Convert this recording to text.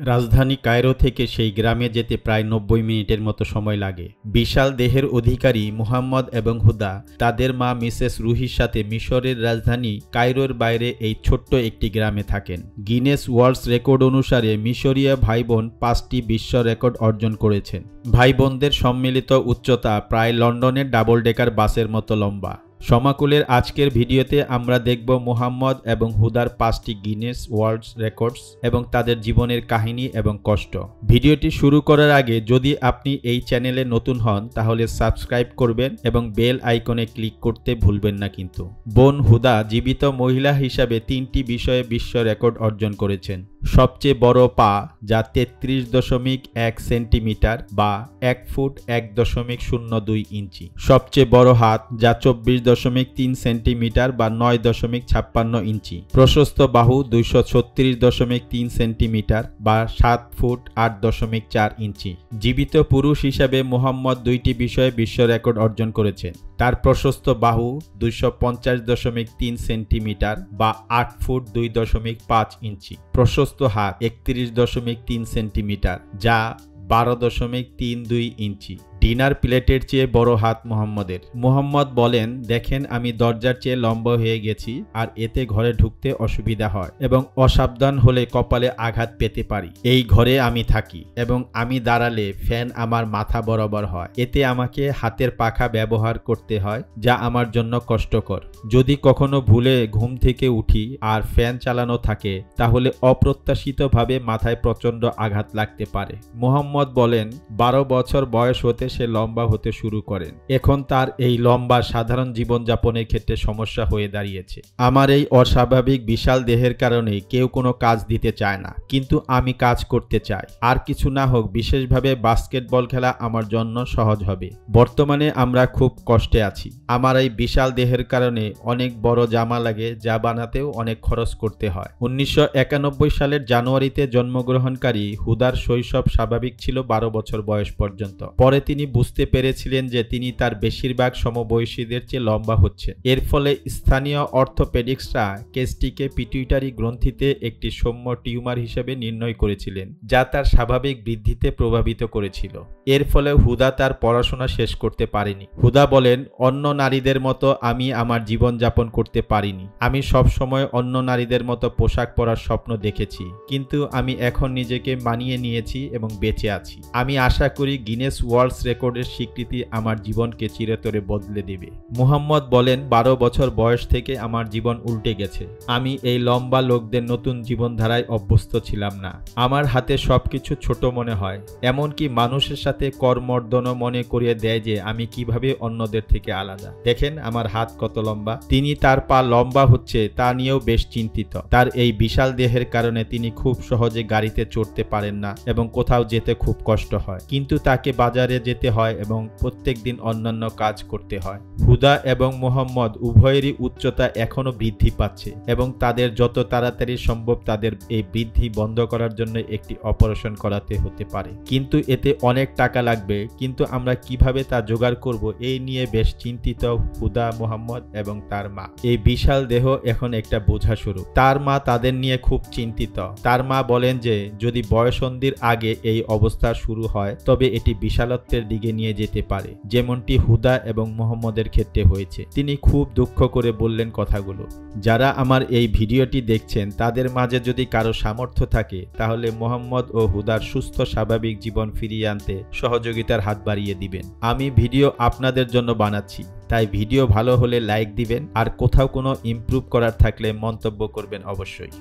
রাজধানী কায়রো থেকে সেই গ্রামে যেতে প্রায় ৯০ মিনিটের মতো সময় লাগে। বিশাল দেহের অধিকারী মুহাম্মদ এবং হুদা তাদের মা মিসেস রুহির সাথে মিশরের রাজধানী কায়রোর বাইরে এই ছোট্ট একটি গ্রামে থাকেন। গিনেস ওয়ার্ল্ড রেকর্ড অনুসারে মিশরীয় ভাইবোন ৫টি বিশ্ব রেকর্ড অর্জন করেছেন। ভাইবোনদের সম্মিলিত উচ্চতা প্রায় লন্ডনের ডাবল ডেকার বাসের মতো লম্বা। সমাকুলের আজকের ভিডিওতে আমরা দেখব মুহাম্মদ এবং হুদার ৫টি গিনেস ওয়ার্ল্ড রেকর্ডস এবং তাদের জীবনের কাহিনী এবং কষ্ট। ভিডিওটি শুরু করার আগে যদি আপনি এই চ্যানেলে নতুন হন তাহলে সাবস্ক্রাইব করবেন এবং বেল আইকনে ক্লিক করতে ভুলবেন না। কিন্তু বোন হুদা জীবিত মহিলা হিসাবে ৩টি বিষয়ে বিশ্ব রেকর্ড অর্জন করেছেন। সবচেয়ে বড় পা, যা ৩৩.১ সেন্টিমিটার বা ১ ফুট ১.০২ ইঞ্চি। সবচেয়ে বড় হাত, যা ২৪.৩ সেন্টিমিটার বা ৯.৫৬ ইঞ্চি। প্রশস্ত বাহু ২৩৬.৩ সেন্টিমিটার বা ৭ ফুট ৮.৪ ইঞ্চি। জীবিত পুরুষ হিসাবে মুহাম্মদ ২টি বিষয়ে বিশ্ব রেকর্ড অর্জন করেছেন। তার প্রশস্ত বাহু ২৫০.৩ সেন্টিমিটার বা ৮ ফুট ২.৫ ইঞ্চি। প্রশস্ত হাত ৩১.৩ সেন্টিমিটার যা ১২.৩২ ইঞ্চি। ডিনার প্লেটের চেয়ে বড় হাত মুহাম্মদের। মুহাম্মদ বলেন, দেখেন আমি দরজার চেয়ে লম্বা হয়ে গেছি আর এতে ঘরে ঢুকতে অসুবিধা হয় এবং অসাবধান হলে কপালে আঘাত পেতে পারি। এই ঘরে আমি থাকি এবং আমি দাঁড়ালে ফ্যান আমার মাথা বরাবর হয়। এতে আমাকে হাতের পাখা ব্যবহার করতে হয়, যা আমার জন্য কষ্টকর। যদি কখনো ভুলে ঘুম থেকে উঠি আর ফ্যান চালানো থাকে তাহলে অপ্রত্যাশিতভাবে মাথায় প্রচণ্ড আঘাত লাগতে পারে। মুহাম্মদ বলেন, ১২ বছর বয়স হতে সে লম্বা হতে শুরু করেন। এখন তার এই লম্বা সাধারণ জীবনযাপনের ক্ষেত্রে সমস্যা হয়ে দাঁড়িয়েছে। আমার এই অস্বাভাবিক বিশাল দেহের কারণে কেউ কোনো কাজ দিতে চায় না, কিন্তু আমি কাজ করতে চাই। আর কিছু না হোক, বিশেষভাবে বাস্কেটবল খেলা আমার জন্য সহজ হবে। বর্তমানে আমরা খুব কষ্টে আছি। আমার এই বিশাল দেহের কারণে অনেক বড় জামা লাগে, যা বানাতেও অনেক খরচ করতে হয়। ১৯৯১ সালের জানুয়ারিতে জন্মগ্রহণকারী হুদার শৈশব স্বাভাবিক ছিল ১২ বছর বয়স পর্যন্ত। পরে তিনি বুঝতে পেরেছিলেন যে তিনি তার বেশিরভাগ সমবয়সীদের চেয়ে লম্বা হচ্ছেন। এর ফলে স্থানীয় অর্থোপেডিক্সরা কেসটিকে পিটুইটারি গ্রন্থিতে একটি সৌম্য টিউমার হিসেবে নির্ণয় করেছিলেন, যা তার স্বাভাবিক বৃদ্ধিতে প্রভাবিত করেছিল। এর ফলে হুদা তার পড়াশোনা শেষ করতে পারেনি। হুদা বলেন, অন্য নারীদের মতো আমি আমার জীবন যাপন করতে পারিনি। আমি সব সময় অন্য নারীদের মতো পোশাক পরার স্বপ্ন দেখেছি, কিন্তু আমি এখন নিজেকে মানিয়ে নিয়েছি এবং বেঁচে আছি। আমি আশা করি গিনেস ওয়ার্ল্ড রেকর্ডের স্বীকৃতি আমার জীবনকে চিরতরে বদলে দেবে। মুহাম্মদ বলেন, ১২ বছর বয়স থেকে আমার জীবন উল্টে গেছে। আমি এই লম্বা লোকদের নতুন জীবনধারায় অভ্যস্ত ছিলাম না। আমার হাতে সবকিছু ছোট মনে হয়, এমনকি মানুষের সাথে করমর্দনও মনে করিয়ে দেয় যে আমি কিভাবে অন্যদের থেকে আলাদা। দেখেন আমার হাত কত লম্বা। তিনি তার পা লম্বা হচ্ছে তা নিয়েও বেশ চিন্তিত। তার এই বিশাল দেহের কারণে তিনি খুব সহজে গাড়িতে চড়তে পারেন না এবং কোথাও যেতে খুব কষ্ট হয়, কিন্তু তাকে বাজারে যেতে হয় এবং প্রত্যেক দিন অন্যান্য কাজ করতে হয়। হুদা এবং মুহাম্মদ উভয়েরই উচ্চতা এখনো বৃদ্ধি পাচ্ছে এবং তাদের যত তাড়াতাড়ি সম্ভব তাদের এই বৃদ্ধি বন্ধ করার জন্য একটি অপারেশন করাতে হতে পারে। কিন্তু এতে অনেক টাকা লাগবে, কিন্তু আমরা কিভাবে তা জোগাড় করব এই নিয়ে বেশ চিন্তিত হুদা, মুহাম্মদ এবং তার মা। এই বিশাল দেহ এখন একটা বোঝা স্বরূপ। তার মা তাদের নিয়ে খুব চিন্তিত। তার মা বলেন যে যদি বয়ঃসন্ধির আগে এই অবস্থা শুরু হয় তবে এটি বিশালত্বের দিকে নিয়ে যেতে পারে, যেমনটি হুদা এবং মুহাম্মদের ক্ষেত্রে হয়েছে। তিনি খুব দুঃখ করে বললেন কথাগুলো। যারা আমার এই ভিডিওটি দেখছেন তাদের মাঝে যদি কারো সামর্থ্য থাকে তাহলে মুহাম্মদ ও হুদার সুস্থ স্বাভাবিক জীবন ফিরিয়ে আনতে সহযোগিতার হাত বাড়িয়ে দিবেন। আমি ভিডিও আপনাদের জন্য বানাচ্ছি, তাই ভিডিও ভালো হলে লাইক দিবেন আর কোথাও কোনো ইমপ্রুভ করার থাকলে মন্তব্য করবেন অবশ্যই।